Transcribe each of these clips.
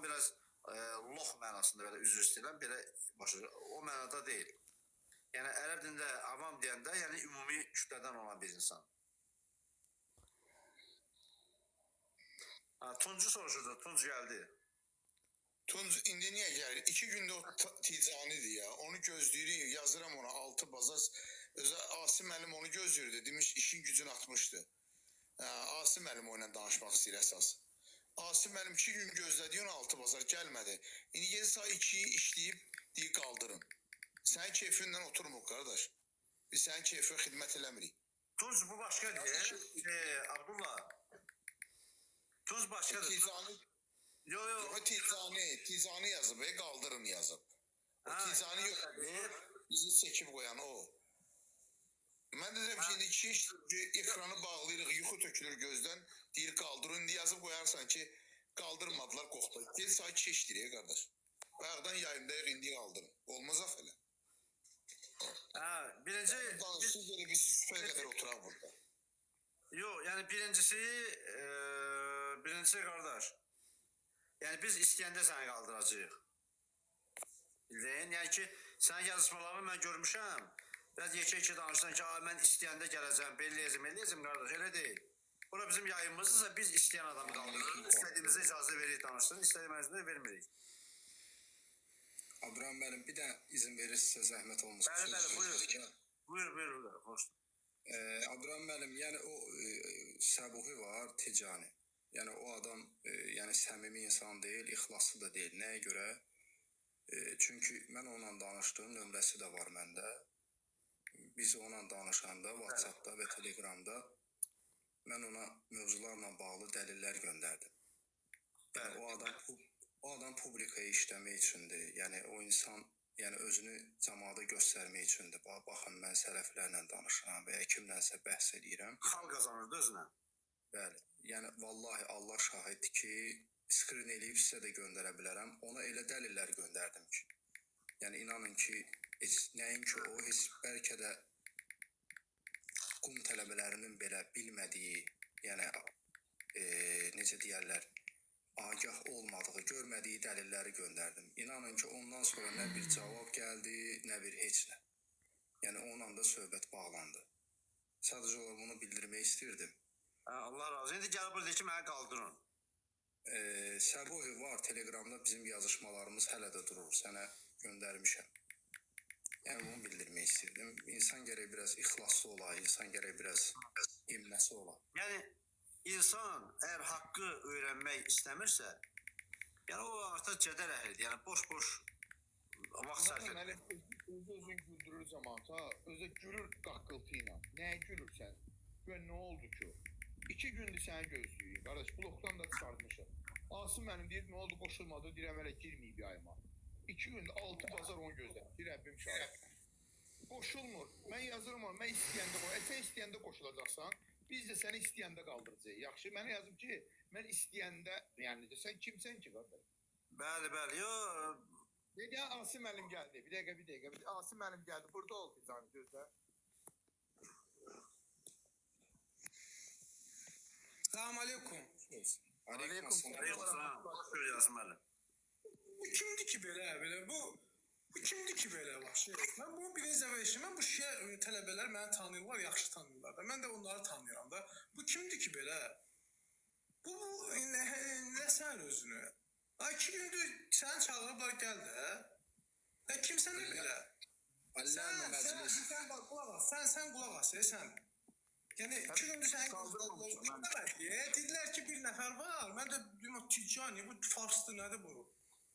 biraz lox mənasında belə üzr istəyirəm, belə başa o mənada deyil. Yəni ərəb dilində avam deyəndə, yəni ümumi kütlədən olan bir insan. Tuncu soruşurdu, Tunc gəldi. Tunc indi niyə gəlir? 2 gündə o ticanidir ya. Onu gözləyirik, yazıram ona 6 bazar. Özə Asim müəllim onu gözləyirdi. Demiş işin gücünü atmışdı. Asim müəllim onunla danışmaq istəyir əsas. Asim müəllim 2 gün gözlədi, ona 6 bazar gəlmədi. İndi gezi saat 2-yi işləyib deyir qaldırın. Sənin keyfinlə oturmuq qardaş. Biz sənin keyfinə xidmət eləmirik. Tunc bu başqadır. Abdullah. Tunc başqadır. Ticani Yo. Ticani yazıb, qaldırın yazıb. O ticani yox, bizi çəkib qoyan o. Mən də dedim ki, indi iki ekranı bağlayırıq, yuxu tökülür gözdən, deyir qaldırın, indi yazıb qoyarsan ki, qaldırmadılar, qoxdu. Gel saat 2 işləyir, qardaş. Bayaqdan yayımdayıq, indi qaldırın. Olmaz axı elə. Birinci... Danışıq görə biz süpər qədər oturaq burada. Yo, yəni birincisi qardaş. Yəni biz istəyəndə səni qaldıracağıq. Bildin? Yəni ki, sənin yazışmalarını mən görmüşəm. Biraz yekə-yekə danışsan ki, mən istəyəndə gələcəm, belli-eləyəcəm qardaş, elə deyil. Bura bizim yayımızdırsa biz istəyən adamı qaldırırıq. İstədiyimizə icazə veririk danışsın, istədiyimizdə vermirik. Abdurrahman müəllim, bir də izin verirsə zəhmət olmuş. Bəli, buyur, hoş. Abdurrahman müəllim, yəni o Səbuhi var, Ticani. Yəni o adam yəni səmimi insan deyil, ixlaslı da deyil. Nəyə görə? Çünki mən onunla danışdığım nömrəsi də var məndə. Biz onunla danışanda WhatsAppda və Telegramda mən ona mövzularla bağlı dəlillər göndərdim. Yəni o adam publikaya işləmək üçündür. Yəni o insan özünü cəmaata göstərmək üçündür. Baxın, mən sələflərlə danışıram və kimlənsə bəhs edirəm. Xal qazanırdı özünə. Bəli. Yəni vallahi Allah şahiddir ki, skrin eləyib sizə də göndərə bilərəm. Ona elə dəlillər göndərdim ki. Yəni inanın ki, nəinki o, heç bəlkə də qum tələbələrinin belə bilmədiyi, yəni necə deyərlər, agah olmadığı, görmədiyi dəlilləri göndərdim. İnanın ki, ondan sonra nə bir cavab gəldi, nə bir heç nə. Yəni onunla da söhbət bağlandı. Sadəcə olaraq bunu bildirmək istirdim. Allah razı. İndi gəlib burada ki, mənə qaldırın. Səbuhi var, Telegramda bizim yazışmalarımız hələ də durur. Sənə göndərmişəm. Yəni bunu bildirmək istirdim. İnsan gərək biraz ixlaslı ola, insan gərək biraz imməsi ola. Yəni insan əgər haqqı öyrənmək istəmirsə, yəni o artıq cədər əhlidir. Yəni boş-boş vaxt sərf edir. Özün güldürür cəmaata, özü gülür qaqqıltı ilə. Nəyə gülürsən? Gör, nə oldu ki? 2 gündür səni gözləyir. Qardaş, blokdan da çıxartmışım. Asım mənim deyir, nə oldu, qoşulmadı, deyirəm hələ girməyib yayıma. 2 gündür 6 bazar onu gözləyir. Deyir, Rəbbim şahid. Qoşulmur. Mən yazırım onu, mən istəyəndə qoşulacaq. Sən istəyəndə qoşulacaqsan, biz də səni istəyəndə qaldıracaq. Yaxşı, mənə yazım ki, mən istəyəndə, yəni sən kimsən ki, qardaş? Bəli, yo. Dedi, Asim müəllim gəldi. Bir dəqiqə. Asim müəllim gəldi. Burada ol, Ticani, gözlə. Selamun aleyküm. Aleyküm selam. Şöyle yazın bəli. Bu kimdi ki belə? Bu kimdi ki belə vəxşi? Mən bunu birinci dəfə eşitdim. Mən bu şiə tələbələr məni tanıyırlar, yaxşı tanıyırlar da. Mən də onları tanıyıram da. Bu kimdi ki belə? Bu nə sən özünü? 2 gündür səni çağırıblar, gəl də. Kimsən belə? Sən qulaq as, sən. Yəni 2 gündür səni qaldırmamışlar. Dedilər ki, bir nəfər var. Mən də dedim, Ticani, bu farsdır, nədir bu?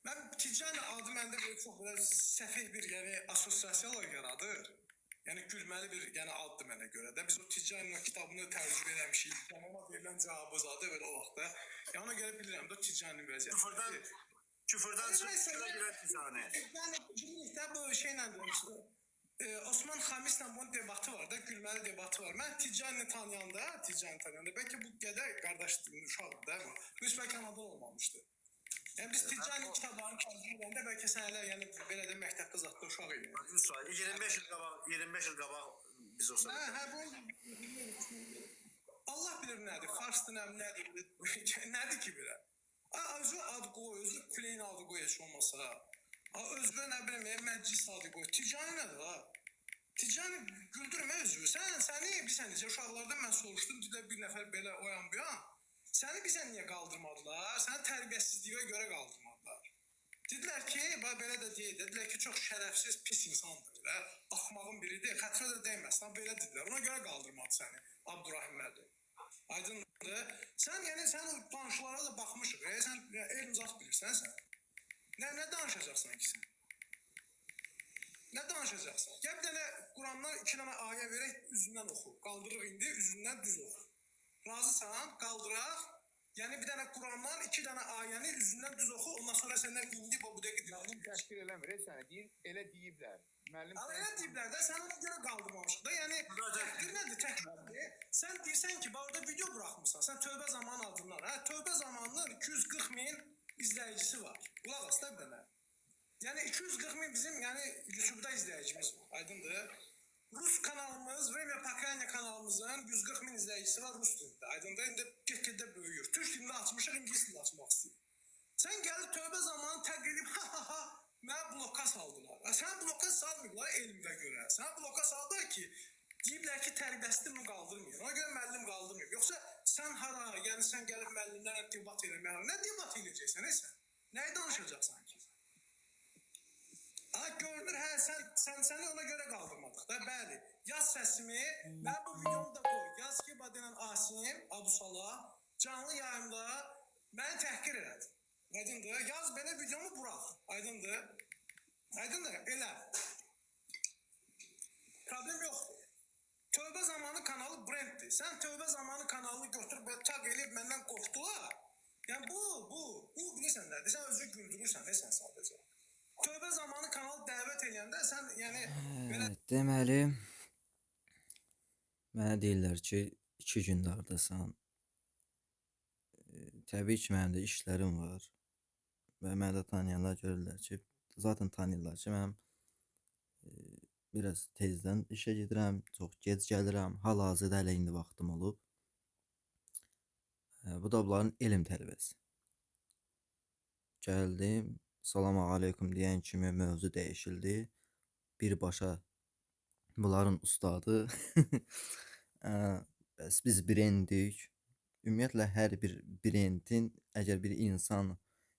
Mən Ticani adı məndə çox səfih bir asosiasiyalar yaradır. Yəni gülməli bir addır mənə görə də. Biz o Ticani'nin kitabını tərcümə eləmişik. Ona verilən cavabı zadı belə o vaxtda. Yəni ona görə bilirəm də Ticani'nin vəziyyəti. Küfürdən çıxışına görə Ticani. Yəni bu şeylə demişdir. Osman Xamislə bunun debatı var da, gülməli debatı var. Mən Ticani tanıyanda, bəlkə bu qədər qardaşlığın uşaqdır da bu. Bu heç bəlkə anadan olmamışdı. Yəni biz Ticani kitablarını tərcümə edəndə bəlkə sənələr belə də məktəbdə zatda uşaq idi. 25 il qabaq biz o sırada. Allah bilir nədir, farsdır, nədir ki belə. Özü ad qoy, özü plain adı qoy heç olmasa. Özü nə bilim məclis adı qoy. Ticani nədir ha? Ticani güldürmə özü. Səni bilirsən necə uşaqlardan mən soruşdum, dedilər bir nəfər belə oyan bu yan. Səni bizə niyə qaldırmadılar? Səni tərbiyəsizliyinə görə qaldırmadılar. Dedilər ki, belə də deyil. Dedilər ki, çox şərəfsiz, pis insandır. Belə axmağın biridir. Xətrə də dəyməsin. Belə dedilər. Ona görə qaldırmadı səni Abdurrahim müəllim. Aydındır. Sən o danışıqlara da baxmışıq. Sən elm zat bilirsən sən. Nə danışacaqsan ki sən? Nə danışacaqsan? Gəl bir dənə Qurandan 2 dənə ayə verək, üzündən oxu. Qaldırıq indi, üzündən düz oxu. Razısan? Qaldıraq. Yəni bir dənə Qurandan 2 dənə ayəni üzündən düz oxu, ondan sonra səndən indi bu dəqiqə dinlə. Müəllim təşkil eləmir, sənə deyir, elə deyiblər. Müəllim Amma elə deyiblər də, sən ona görə qaldırmamışıq da. Yəni təhqir nədir? Təhqirdir. Sən deyirsən ki, orada video buraxmısan. Sən tövbə zamanı adından. Hə, tövbə zamanının 240 min izləyicisi var. Qulaq as da bir dənə. Yəni 240 min bizim YouTube-da izləyicimiz var. Aydındır? Rus kanalımız, Vremya Pokrayna kanalımızın 140 min izləyicisi var Rus dilində. Aydındır? İndi get-gedə böyüyür. Türk dilində açmışıq, ingilis dilində açmaq istəyir. Sən gəlib tövbə zamanı təq edib mənə bloka saldılar. Sən bloka salmırlar elmə görə. Sən bloka saldılar ki, deyiblər ki, tərbiyəsizlik bunu qaldırmıyor. Ona görə müəllim qaldırmıyor. Yoxsa sən hara, yəni sən gəlib müəllimlərlə debat eləməyə, nə debat eləyəcəksən sən? Nəyi danışacaqsan ki? Görünür, səni ona görə qaldırmadıq da, bəli. Yaz səsimi, mən bu videomu da qoy. Yaz ki, Badənən Asim, Abusala, canlı yayımda məni təhqir elədi. Aydındır, yaz belə videomu burax. Aydındır, aydındır, elə. Problem yoxdur. Tövbə zamanı kanalı brenddir. Sən tövbə zamanı kanalını götürüb, çaq eləyib məndən qorxdular. Yəni bu bilirsən nədir? Sən özü güldürürsən, sən sadəcə. Tövbə zamanı kanalı dəvət eləyəndə sən yəni belə Deməli, mənə deyirlər ki, 2 gündür hardasan. Təbii ki, mənim də işlərim var. Və məni də tanıyanlar görürlər ki, zaten tanıyırlar ki, mən biraz tezdən işə gedirəm, çox gec gəlirəm. Hal-hazırda hələ indi vaxtım olub. Bu da bunların elm tələbəsi. Gəldim, salam aleykum deyən kimi mövzu dəyişildi. Birbaşa bunların ustadı. Bəs biz brendik. Ümumiyyətlə hər bir brendin əgər bir insan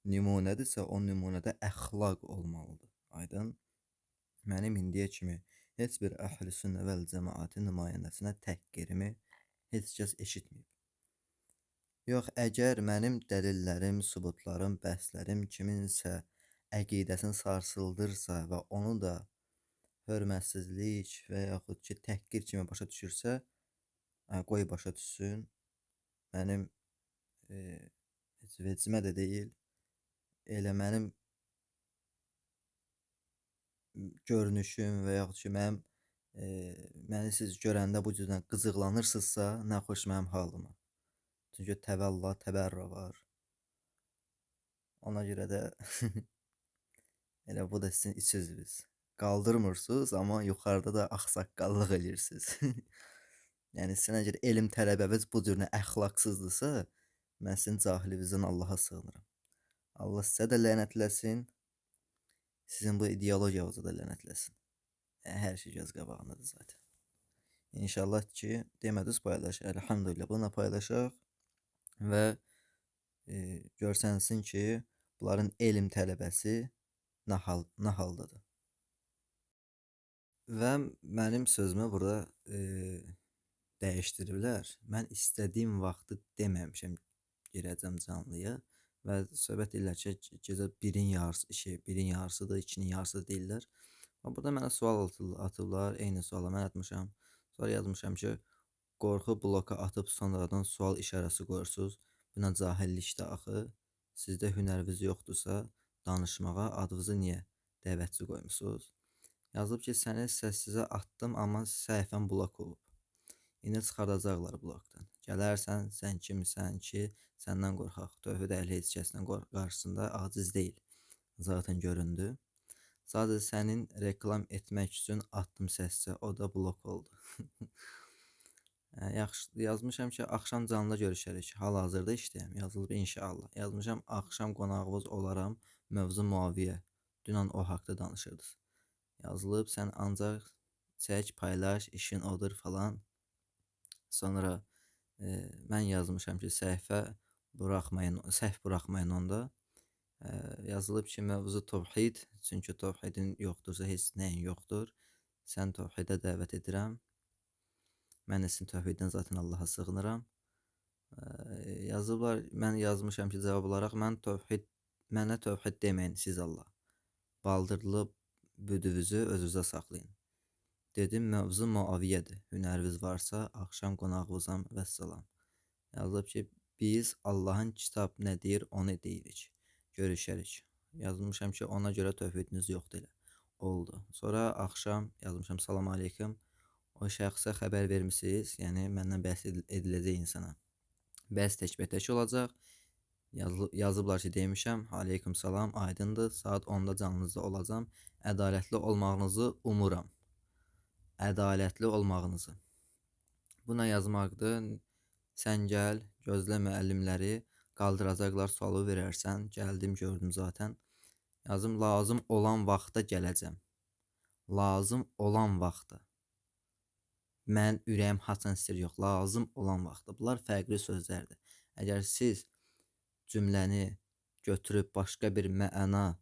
nümunədirsə, o nümunədə əxlaq olmalıdır. Aydın? Mənim indiyə kimi heç bir əhl-i sünnə vəl cəmaəti nümayəndəsinə təhqirimi heç kəs eşitməyib. Yox, əgər mənim dəlillərim, sübutlarım, bəhslərim kiminsə əqidəsini sarsıldırsa və onu da hörmətsizlik və yaxud ki, təhqir kimi başa düşürsə, qoy başa düşsün. Mənim heç vecimə də deyil. Elə mənim görünüşüm və yaxud ki, məni siz görəndə bu cürdən qızıqlanırsınızsa, nə xoş mənim halıma. Çünki təvəlla, təbərra var. Ona görə də elə bu da sizin içiziniz. Qaldırmırsınız, amma yuxarıda da axsaqqallıq edirsiniz. Yəni sizin əgər elm tələbəniz bu cür əxlaqsızdırsa, mən sizin cahilizdən Allaha sığınıram. Allah sizə də lənətləsin, sizin bu ideologiyanızı da lənətləsin. Hər şey göz qabağındadır zaten. İnşallah ki, demədiniz paylaş. Elhamdülillah buna paylaşaq və görsənsin ki, bunların elm tələbəsi nə haldadır. Və mənim sözümü burada dəyişdiriblər. Mən istədiyim vaxtı deməmişəm girəcəm canlıya və söhbət edirlər ki, gecə 1-in yarısıdır, 2-nin yarısıdır deyirlər. Burada mənə sual atıblar, eyni suala mən atmışam. Sonra yazmışam ki, qorxu bloka atıb sonradan sual işarəsi qoyursunuz. Buna cahillikdə axı, sizdə hünəriniz yoxdursa, danışmağa adınızı niyə dəvətçi qoymusunuz? Yazıb ki, səni səssizə atdım, amma səhifən blok olub. İndi çıxardacaqlar blokdan. Gələrsən, sən kimsən ki, səndən qorxaq. Tövhid əhli heç kəsdən qarşısında aciz deyil. Zaten göründü. Sadəcə sənin reklam etmək üçün atdım səscə, o da blok oldu. Yaxşı yazmışam ki, axşam canlı görüşərik. Hal-hazırda işləyirəm. Yazılıb inşallah. Yazmışam, axşam qonağınız olaram. Mövzu Muaviyə. Dünən o haqqda danışırdınız. Yazılıb, sən ancaq çək, paylaş, işin odur falan. Sonra mən yazmışam ki, səhv buraxmayın onda. Yazılıb ki, mövzu tövhid. Çünki tövhidin yoxdursa heç nəyin yoxdur. Sən tövhidə dəvət edirəm. Mən də sizin tövhiddən zaten Allaha sığınıram. Yazıblar, mən yazmışam ki, cavab olaraq mənə tövhid deməyin siz Allah. Baldırlı büdüvüzü özünüzə saxlayın. Dedim, mövzu Muaviyyədir. Hünəriniz varsa, axşam qonağınızam və salam. Yazılıb ki, biz Allahın kitab nə deyir, onu deyirik. Görüşərik. Yazmışam ki, ona görə tövhidiniz yoxdur elə. Oldu. Sonra axşam yazmışam, salam aleyküm. O şəxsə xəbər vermişsiniz, yəni məndən bəhs ediləcək insana. Bəhs təkbətək olacaq. Yazıblar ki, demişəm, aleyküm salam, aydındır, saat 10-da canınızda olacam. Ədalətli olmağınızı umuram. Ədalətli olmağınızı. Buna yazmaqdır. Sən gəl, gözlə müəllimləri, qaldıracaqlar, sualı verərsən. Gəldim, gördüm zaten. Yazım, lazım olan vaxtda gələcəm. Lazım olan vaxtda. Mən ürəyim haçan istəyir yox, lazım olan vaxtda. Bunlar fərqli sözlərdir. Əgər siz cümləni götürüb başqa bir məna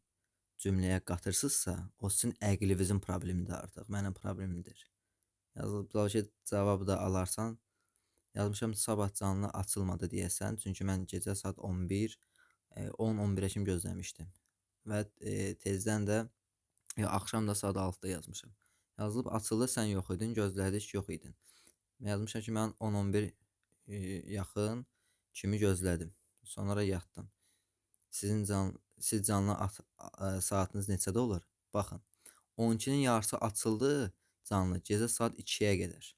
cümləyə qatırsınızsa, o sizin əqlinizin problemidir artıq, mənim problemimdir. Yazılıb ki, cavabı da alarsan. Yazmışam, sabah canlı açılmadı deyəsən, çünki mən gecə saat 11, 10-11-ə kimi gözləmişdim. Və tezdən də axşam da saat 6-da yazmışam. Yazılıb açıldı, sən yox idin, gözlədik, yox idin. Yazmışam ki, mən 10-11 yaxın kimi gözlədim. Sonra yatdım. Siz canlı saatiniz neçədə olur? Baxın, 12-nin yarısı açıldı canlı, gecə saat 2-yə qədər.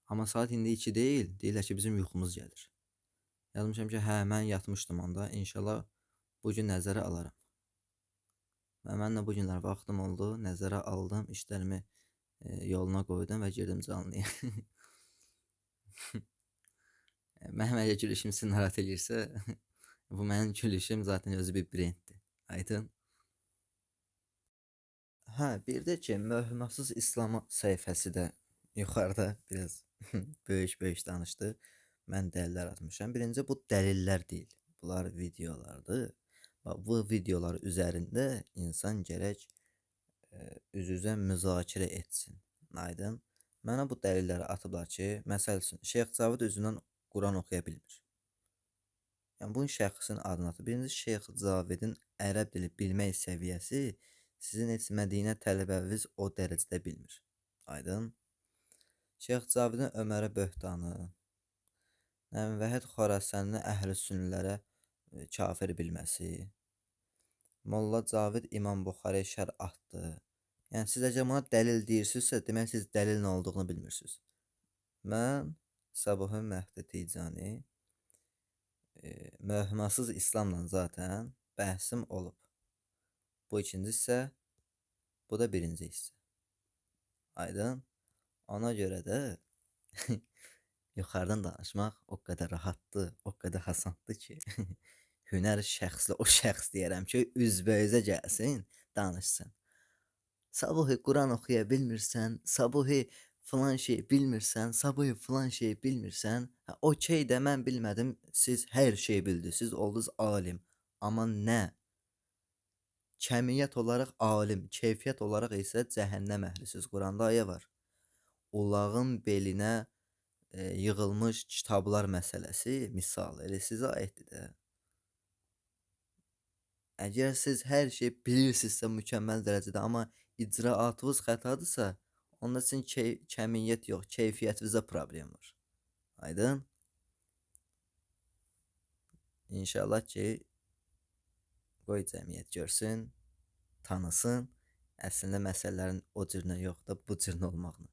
Amma saat indi 2 deyil, deyirlər ki, bizim yuxumuz gəlir. Yazmışam ki, hə, mən yatmışdım onda, inşallah bugün nəzərə alaram. Və mən də bu günlər vaxtım oldu, nəzərə aldım, işlərimi yoluna qoydum və girdim canlıya. Mənim əgər gülüşüm sizi narahat edirsə, bu mənim gülüşüm zaten özü bir brenddir. Aydın? Hə, bir də ki, Möhümasız İslam səhifəsi də yuxarıda biraz böyük danışdı. Mən dəlillər atmışam. Birinci, bu dəlillər deyil. Bunlar videolardır. Bu videolar üzərində insan gərək üz-üzə müzakirə etsin. Aydın? Mənə bu dəlilləri atıblar ki, məsəl üçün, Şeyx Cavid özündən Quran oxuya bilmir. Yəni, bunun şəxsin adını atıb. Birinci, Şeyx Cavidin ərəb dili bilmək səviyyəsi sizin heç Mədinə tələbəviz o dərəcədə bilmir. Aydın? Şeyx Cavidin Ömərə böhtanı, Vəhid Xorasənli əhl-i sünnilərə kafir bilməsi, Molla Cavid İmam Buxarəyə şər atdı. Yəni, siz əgər buna dəlil deyirsinizsə, demək siz dəlil nə olduğunu bilmirsiniz. Mən Səbuhi Məhdi Ticani Möhümasız İslamla zaten bəhsim olub. Bu ikinci hissə, bu da birinci hissə. Aydın? Ona görə də yuxarıdan danışmaq o qədər rahatdır, o qədər hasandır ki, hünər şəxslə o şəxs deyərəm ki, üzbəyüzə gəlsin, danışsın. Sabuhi Quran oxuya bilmirsən, Sabuhi filan şey bilmirsən, Sabuhi filan şey bilmirsən, okey də mən bilmədim, siz hər şey bildiniz, siz oldunuz alim. Amma nə? Kəmiyyət olaraq alim, keyfiyyət olaraq isə cəhənnəm əhlisiz. Quranda ayə var. Ulağın belinə yığılmış kitablar məsələsi misal elə sizə aiddir də. Əgər siz hər şey bilirsinizsə mükəmməl dərəcədə, amma icraatınız xətadırsa, onda sizin kəmiyyət yox, keyfiyyətinizdə problem var. Aydın? İnşallah ki, qoy cəmiyyət görsün, tanısın, əslində məsələlərin o cürünə yox da bu cürünə olmağını.